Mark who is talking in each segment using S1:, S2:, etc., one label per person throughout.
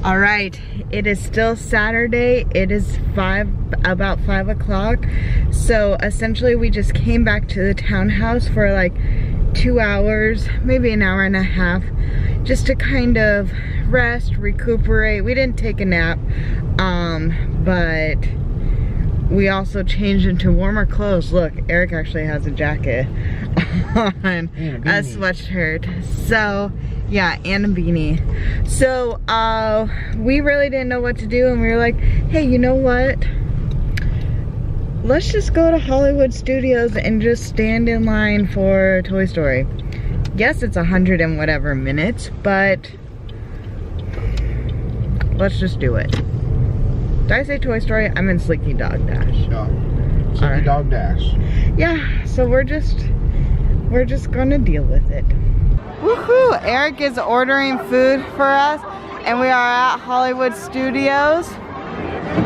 S1: All right, it is still Saturday. It is about 5 o'clock. So essentially we just came back to the townhouse for like 2 hours, maybe an hour and a half, just to kind of rest, recuperate. We didn't take a nap, but we also changed into warmer clothes. Look, Eric actually has a jacket on, a sweatshirt. So yeah, and a beanie. So we really didn't know what to do, and we were like, hey, you know what? Let's just go to Hollywood Studios and just stand in line for Toy Story. Yes, it's 100 and whatever minutes, but let's just do it. Did I say Toy Story? I'm in Slinky Dog Dash.
S2: No. Slinky Dog Dash.
S1: Yeah, so we're just gonna deal with it. Woohoo! Eric is ordering food for us, and we are at Hollywood Studios.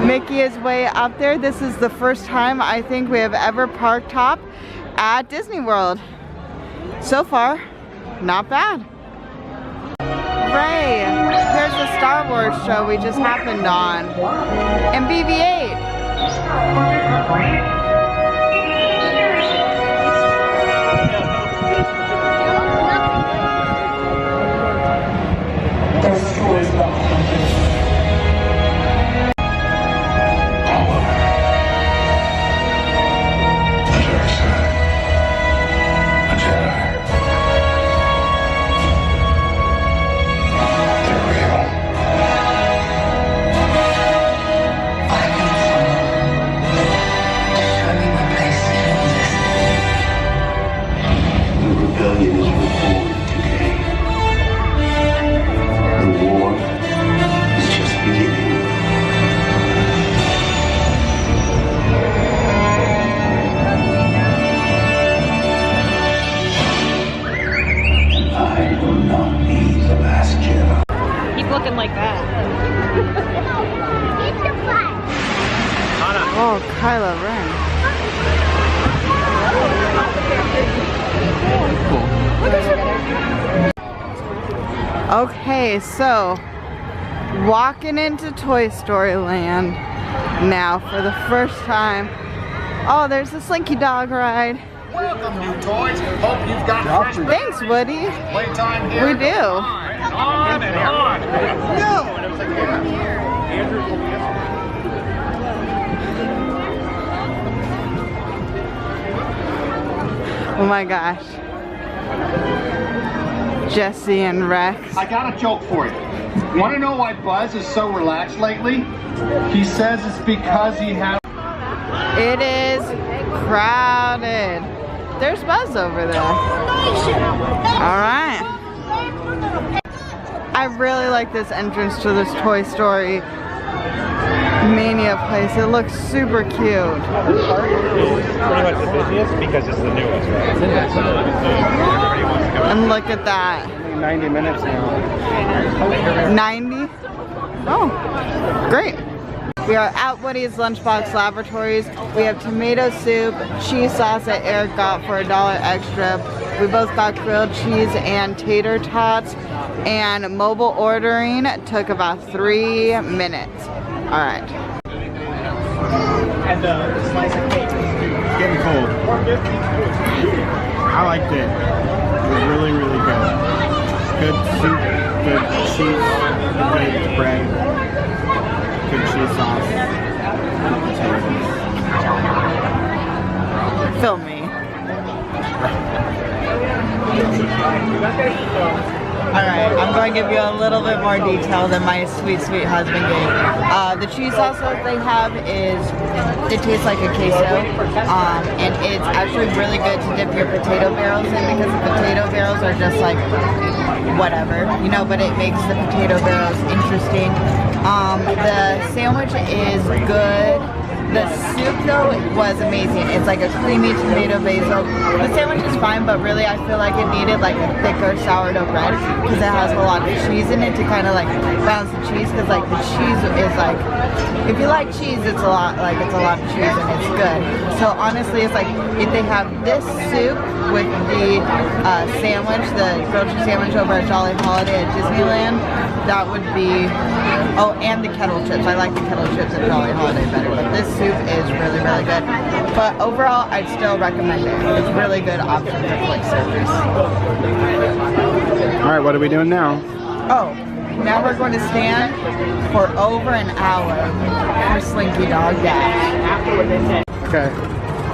S1: Mickey is way up there. This is the first time I think we have ever parked hop at Disney World. So far, not bad. Ray, here's the Star Wars show we just happened on. And BB-8.
S3: Looking like that.
S1: Oh, Kylo Ren. Okay, so walking into Toy Story Land now for the first time. Oh, there's a Slinky Dog ride.
S2: Welcome, new toys. Hope you've got fresh.
S1: Thanks, Woody.
S2: Playtime here.
S1: We do.
S2: On and on. No.
S1: Oh my gosh. Jesse and Rex.
S2: I got a joke for you. Want to know why Buzz is so relaxed lately? He says it's because he has...
S1: It is crowded. There's Buzz over there. Alright. I really like this entrance to this Toy Story Mania place. It looks super cute.
S4: This part is pretty much the busiest because it's the newest, right? Everybody wants to go.
S1: And look at that.
S4: 90 minutes now.
S1: 90? Oh, great. We are at Woody's Lunchbox Laboratories. We have tomato soup, cheese sauce that Eric got for $1 extra. We both got grilled cheese and tater tots. And mobile ordering took about 3 minutes. All right.
S4: And the slice of cake. It's getting cold. I liked it. It was really, really good. Good soup, good cheese, good bread, good cheese sauce.
S1: Film me. Alright, I'm going to give you a little bit more detail than my sweet, sweet husband gave. The cheese sauce that they have is, it tastes like a queso, and it's actually really good to dip your potato barrels in, because the potato barrels are just like whatever, you know, but it makes the potato barrels interesting. The sandwich is good. The soup though was amazing. It's like a creamy tomato basil. The sandwich is fine, but really I feel like it needed like a thicker sourdough bread because it has a lot of cheese in it to kind of like balance the cheese. Because like the cheese is like, if you like cheese, it's a lot of cheese and it's good. So honestly, it's like if they have this soup with the sandwich, the grilled cheese sandwich over at Jolly Holiday at Disneyland, that would be, oh, and the kettle chips. I like the kettle chips at Jolly Holiday better, but this soup is really, really good. But overall, I'd still recommend it. It's a really good option for quick service.
S4: All right, what are we doing now?
S1: Oh, now we're going to stand for over an hour for Slinky Dog Dash.
S4: Okay.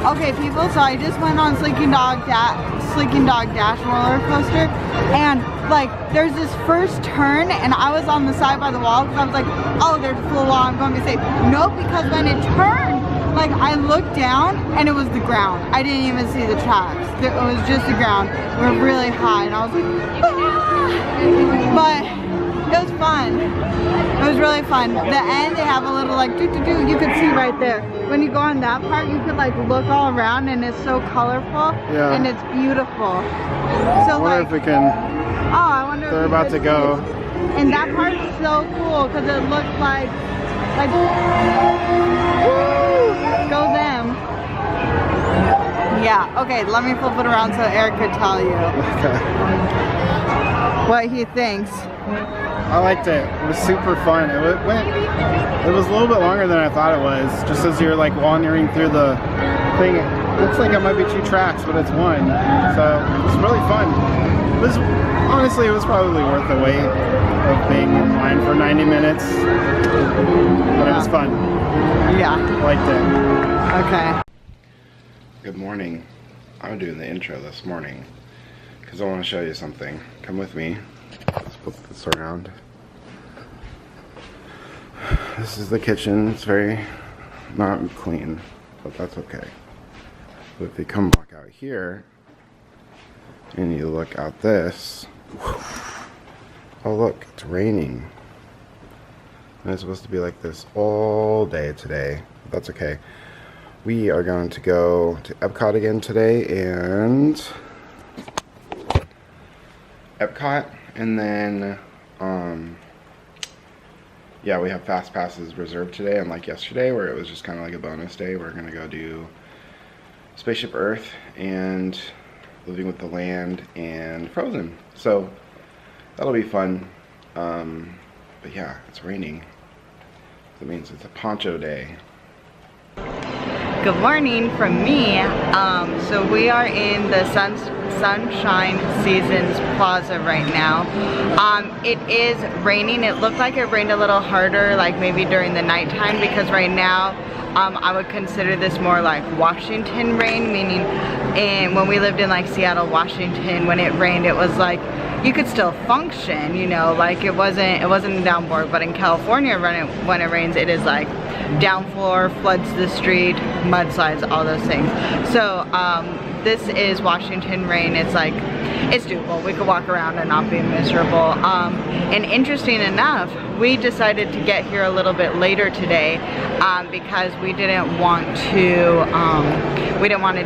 S1: Okay, people, so I just went on Slinky Dog Dash roller coaster, and like there's this first turn, and I was on the side by the wall because I was like, oh, there's a full wall, I'm going to be safe. Nope, because when it turned, like I looked down and it was the ground. I didn't even see the tracks. It was just the ground. We're really high, and I was like, ah. But it was fun. It was really fun. The end, they have a little like do-do-do. You could see right there. When you go on that part, you could like look all around, and it's so colorful. Yeah. And it's beautiful. So
S4: I wonder if we can.
S1: Oh, I wonder.
S4: They're about to go.
S1: And that part's so cool because it looks like woo, go them. Yeah. Okay. Let me flip it around so Eric could tell you.
S4: Okay.
S1: What he thinks.
S4: I liked it. It was super fun. It was a little bit longer than I thought it was. Just as you're like wandering through the thing, it looks like it might be 2 tracks, but it's 1. So it was really fun. Honestly, it was probably worth the wait of being in line for 90 minutes. But it was fun.
S1: Yeah.
S4: Liked it.
S1: Okay.
S5: Good morning. I'm doing the intro this morning because I want to show you something. Come with me. Let's flip this around. This is the kitchen. It's very not clean, but that's okay. But if you come back out here and you look out this, oh look, it's raining. And it's supposed to be like this all day today, but that's okay. We are going to go to Epcot again today, and Epcot, and then yeah, we have fast passes reserved today, unlike yesterday where it was just kind of like a bonus day. We're gonna go do Spaceship Earth and Living with the Land and Frozen, so that'll be fun. But yeah, it's raining. That means it's a poncho day.
S1: Good morning from me. So we are in the Sunshine Seasons Plaza right now. It is raining. It looked like it rained a little harder, like maybe during the nighttime, because right now I would consider this more like Washington rain, meaning when we lived in like Seattle, Washington, when it rained, it was like you could still function, you know, like it wasn't a downpour. But in California, when it rains, it is like down floor, floods the street, mudslides, all those things. So this is Washington rain. It's like, it's doable. We could walk around and not be miserable. And interesting enough, we decided to get here a little bit later today because we didn't want to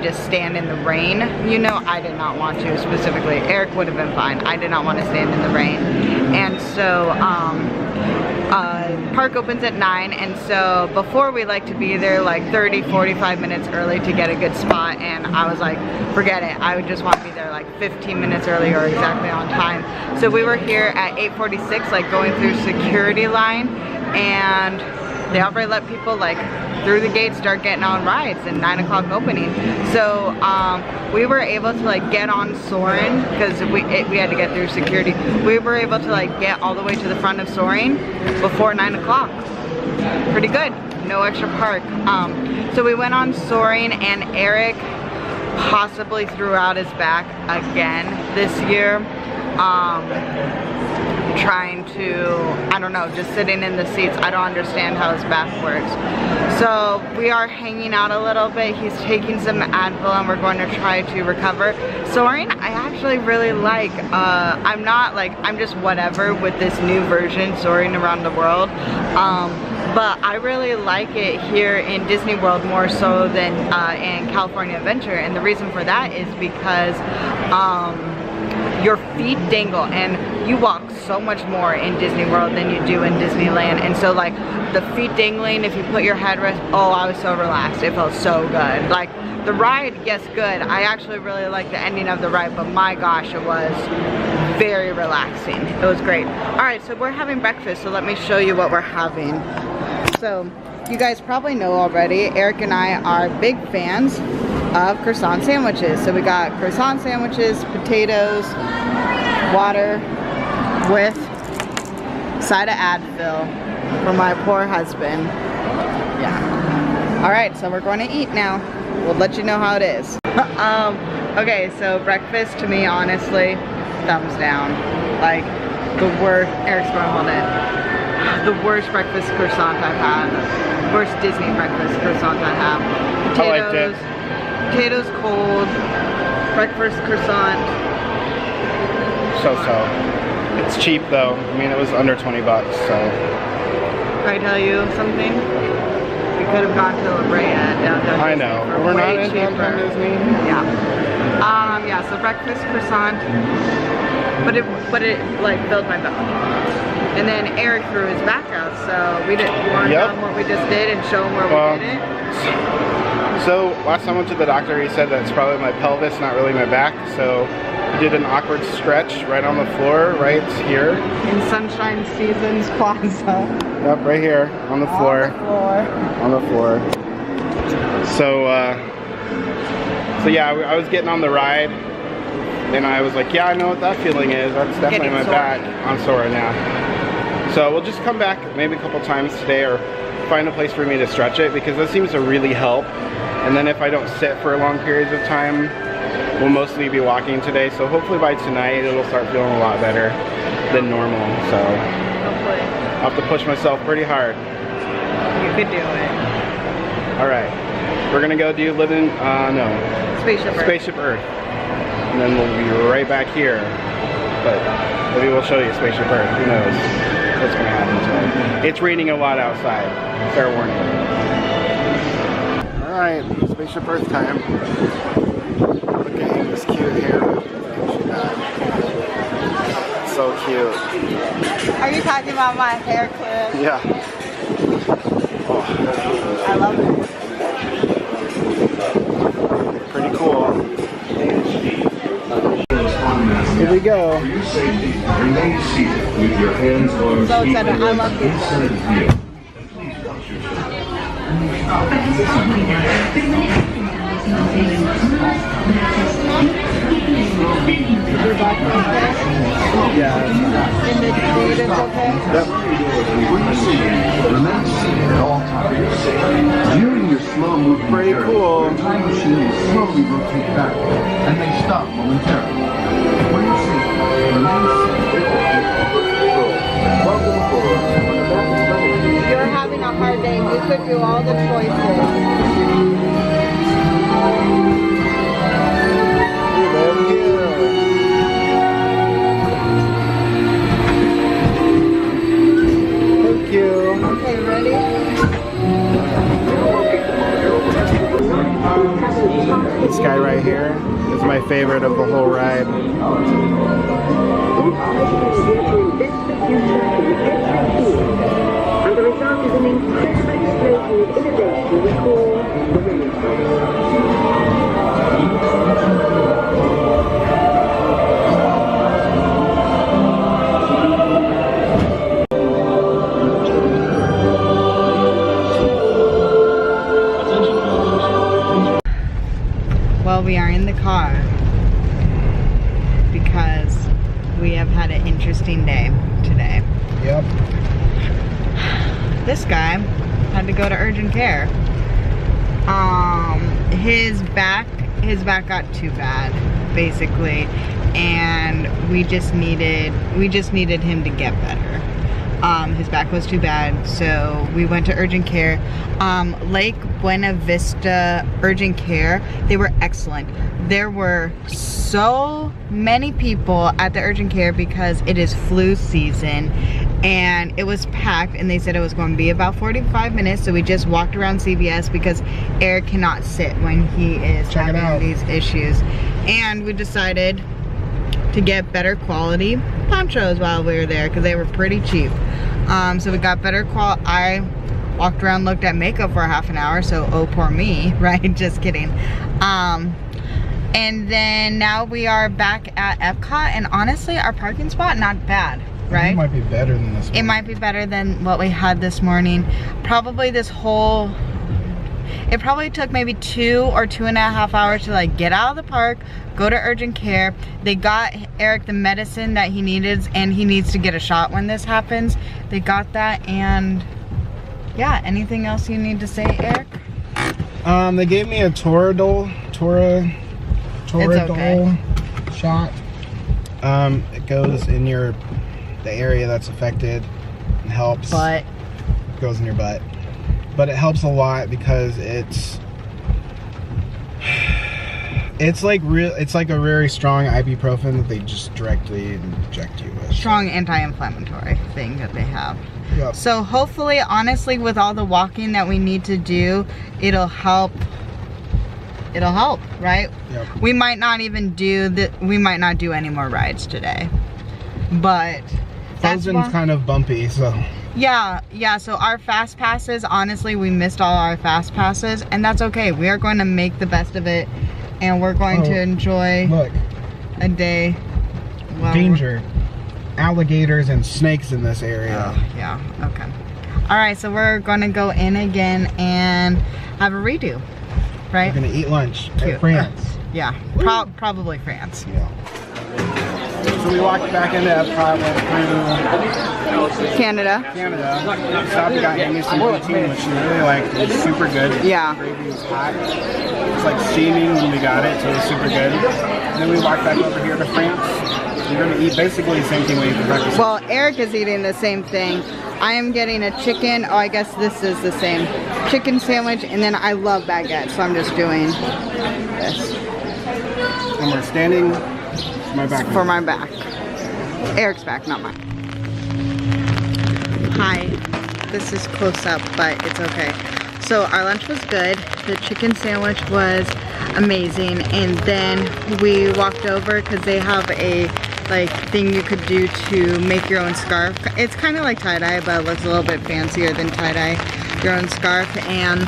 S1: just stand in the rain. You know, I did not want to specifically. Eric would have been fine. I did not want to stand in the rain. And so park opens at 9, and so before we like to be there like 30-45 minutes early to get a good spot, and I was like, forget it, I would just want to be there like 15 minutes early or exactly on time. So we were here at 8:46, like going through security line, and they already let people like through the gate start getting on rides, and 9 o'clock opening. So we were able to like get on Soarin' because we had to get through security. We were able to like get all the way to the front of Soarin' before 9 o'clock. Pretty good, no extra park. So we went on Soarin', and Eric possibly threw out his back again this year. Trying to, I don't know, just sitting in the seats. I don't understand how his back works. So we are hanging out a little bit. He's taking some Advil, and we're going to try to recover. Soarin', I actually really like. I'm not like, I'm just whatever with this new version, Soarin' Around the World. but I really like it here in Disney World more so than in California Adventure, and the reason for that is because your feet dangle, and you walk so much more in Disney World than you do in Disneyland. And so like the feet dangling, if you put your headrest, oh, I was so relaxed. It felt so good. Like the ride, yes, good. I actually really liked the ending of the ride, but my gosh, it was very relaxing. It was great. All right, so we're having breakfast, so let me show you what we're having. So you guys probably know already, Eric and I are big fans of croissant sandwiches. So we got croissant sandwiches, potatoes, water with side of Advil for my poor husband. Yeah. All right, so we're going to eat now. We'll let you know how it is. Okay, so breakfast to me, honestly, thumbs down. Like the worst, Eric's going to hold it. The worst breakfast croissant I've had. Worst Disney breakfast croissant I have. Potatoes,
S4: I liked it.
S1: Potatoes cold, breakfast croissant.
S4: So-so. It's cheap though. I mean, it was under 20 bucks, so.
S1: Can I tell you something? We could have gone to La Brea downtown
S4: I
S1: Disney
S4: know.
S1: for
S4: We're not
S1: way
S4: in downtown
S1: cheaper.
S4: Disney.
S1: Yeah. Yeah, so breakfast croissant, but it like filled my belly. And then Eric threw his back out, so we weren't done what we just did and show him where we did it.
S4: So last time I went to the doctor, he said that it's probably my pelvis, not really my back. So he did an awkward stretch right on the floor, right here.
S1: In Sunshine Seasons Plaza.
S4: Yep, right here on the floor. On the floor. So, so yeah, I was getting on the ride, and I was like, yeah, I know what that feeling is. That's definitely my back. I'm sore now. So we'll just come back maybe a couple times today, or find a place for me to stretch it, because that seems to really help. And then if I don't sit for long periods of time, we'll mostly be walking today. So hopefully by tonight it'll start feeling a lot better than normal. So
S1: Hopefully.
S4: I'll have to push myself pretty hard.
S1: You could do it.
S4: All right, we're gonna go do Spaceship Earth. And then we'll be right back here. But maybe we'll show you Spaceship Earth, who knows what's gonna happen today. It's raining a lot outside, fair warning. All right, Spaceship Earth time. Look at him, this cute hair. So cute.
S1: Are you talking about my hair clip?
S4: Yeah. Oh.
S1: I love it.
S4: Pretty cool. Here we go.
S1: So excited. I love this.
S4: Yeah.
S1: In the theater's okay?
S4: Yep.
S6: During your slow moving
S4: Pretty
S6: journey,
S4: cool.
S6: your time machine will slowly rotate back and may stop momentarily. When you're safe, remain safe. Welcome aboard.
S1: If you're having a hard day, you could do all the choices.
S4: Thank you.
S1: Okay, ready?
S4: This guy right here is my favorite of the whole ride.
S7: And the result is an incredible explosion of innovation we call the Renaissance.
S1: Well, we are in the car because we have had an interesting day today.
S4: Yep.
S1: This guy had to go to urgent care. His back got too bad, basically, and we just needed him to get better. His back was too bad, so we went to urgent care. Lake Buena Vista Urgent Care, they were excellent. There were so many people at the urgent care because it is flu season, and it was packed, and they said it was going to be about 45 minutes, so we just walked around CVS because Eric cannot sit when he is having these issues. And we decided to get better quality ponchos while we were there because they were pretty cheap. So we got better quality. I walked around, looked at makeup for half an hour, so oh poor me, right? Just kidding. And then now we are back at Epcot, and honestly our parking spot not bad, right?
S4: It might be better than this one.
S1: It might be better than what we had this morning. Probably this whole, it probably took maybe 2 or 2.5 hours to like get out of the park, go to urgent care. They got Eric the medicine that he needed, and he needs to get a shot when this happens. They got that, and yeah, anything else you need to say, Eric?
S4: They gave me a Toradol shot. It goes in the area that's affected and helps.
S1: But
S4: it goes in your butt. But it helps a lot because it's like a very strong ibuprofen that they just directly inject you with.
S1: Strong anti-inflammatory thing that they have.
S4: Yep.
S1: So hopefully, honestly, with all the walking that we need to do, it'll help. It'll help, right?
S4: Yep.
S1: We might not even do we might not do any more rides today, but
S4: Frozen's kind of bumpy, so.
S1: Yeah, so our fast passes, honestly, we missed all our fast passes, and that's okay. We are going to make the best of it, and we're going to enjoy a day.
S4: Danger. Alligators and snakes in this area.
S1: Oh, yeah, okay. All right, so we're going to go in again and have a redo, right?
S4: We're going to eat lunch at France.
S1: Yeah, probably France.
S4: Yeah. So we walked back into Epcot, went through
S1: Canada.
S4: We stopped and got Amy some poutine, which she really liked. It was super good.
S1: Yeah.
S4: The gravy was hot. It was like steaming when we got it, so it was super good. And then we walked back over here to France. We're going to eat basically the same thing we ate for breakfast.
S1: Well, Eric is eating the same thing. I am getting a chicken, I guess this is the same. Chicken sandwich, and then I love baguette, so I'm just doing this.
S4: And we're standing
S1: for my back. Eric's back, not mine. Hi, this is close up, but it's okay. So our lunch was good. The chicken sandwich was amazing, and then we walked over because they have a thing you could do to make your own scarf. It's kind of like tie-dye, but it looks a little bit fancier than tie-dye. Your own scarf, and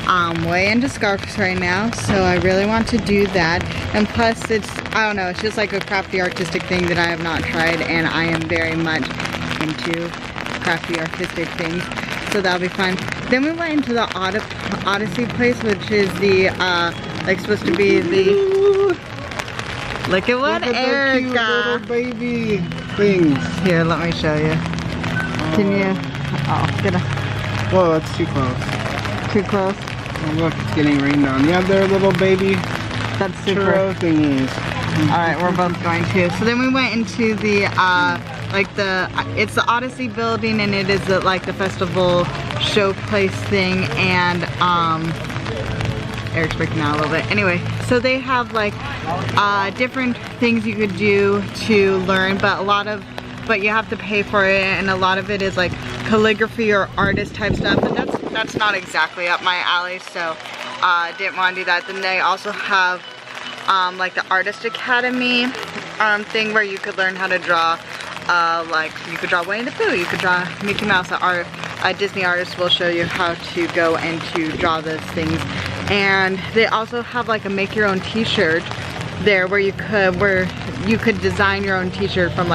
S1: I'm way into scarves right now, so I really want to do that. And plus, it's, I don't know, it's just like a crafty artistic thing that I have not tried, and I am very much into crafty artistic things, so that'll be fun. Then we went into the Odyssey place, which is the supposed to be the, look at what Eric got.
S4: Little baby things.
S1: Here, let me show you. Can you, get a,
S4: whoa, that's too close.
S1: Too close?
S4: Oh, look, it's getting rained on. Yeah, they're little baby churro thingies.
S1: Alright, we're both going to. So then we went into the, it's the Odyssey building, and it is the festival showplace thing, and, Eric's breaking out a little bit. Anyway, so they have different things you could do to learn, but you have to pay for it, and a lot of it is like calligraphy or artist type stuff, and that's not exactly up my alley, so didn't want to do that. Then they also have the Artist Academy thing where you could learn how to draw, you could draw Winnie the Pooh, you could draw Mickey Mouse. A Disney artist will show you how to go and to draw those things. And they also have a make your own t-shirt there where you could design your own t-shirt from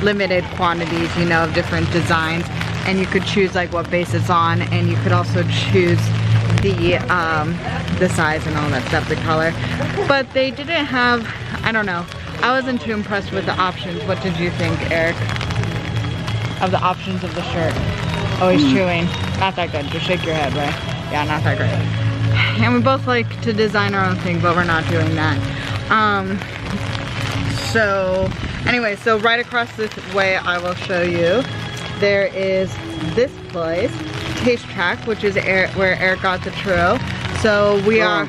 S1: limited quantities, of different designs, and you could choose what base it's on, and you could also choose the size and all that stuff, the color. But they didn't have, I don't know, I wasn't too impressed with the options. What did you think, Eric, of the options of the shirt? Oh, he's chewing. Not that good. Just shake your head, right? Yeah, not that great. And we both like to design our own thing, but we're not doing that. So anyway, so right across this way I will show you there is this place, Taste Track, which is where Eric got the churro. So we are...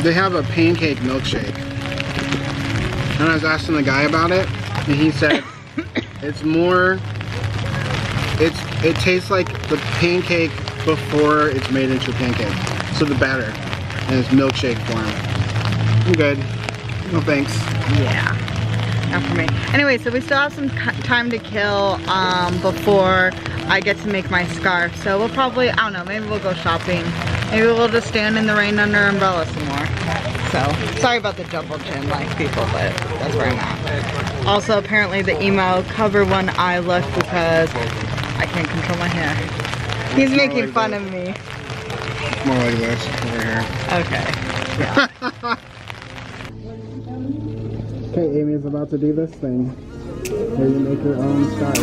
S4: They have a pancake milkshake. And I was asking the guy about it, and he said it's more, it tastes like the pancake before it's made into a pancake. So the batter, and it's milkshake form. I'm good. No thanks.
S1: Yeah, not for me. Anyway, so we still have some time to kill before I get to make my scarf. So we'll probably, I don't know, maybe we'll go shopping. Maybe we'll just stand in the rain under an umbrella some more. So, sorry about the double chin like people, but that's where I'm at. Also, apparently the emo cover one eye look because I can't control my hair. He's making fun of me.
S4: More like this over here.
S1: Okay. Yeah.
S4: Okay, Amy's about to do this thing where you make your own scarf.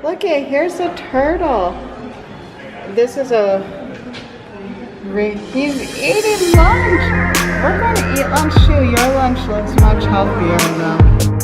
S1: Okay, here's a turtle. This is he's eating lunch. We're gonna eat lunch too. Your lunch looks much healthier though.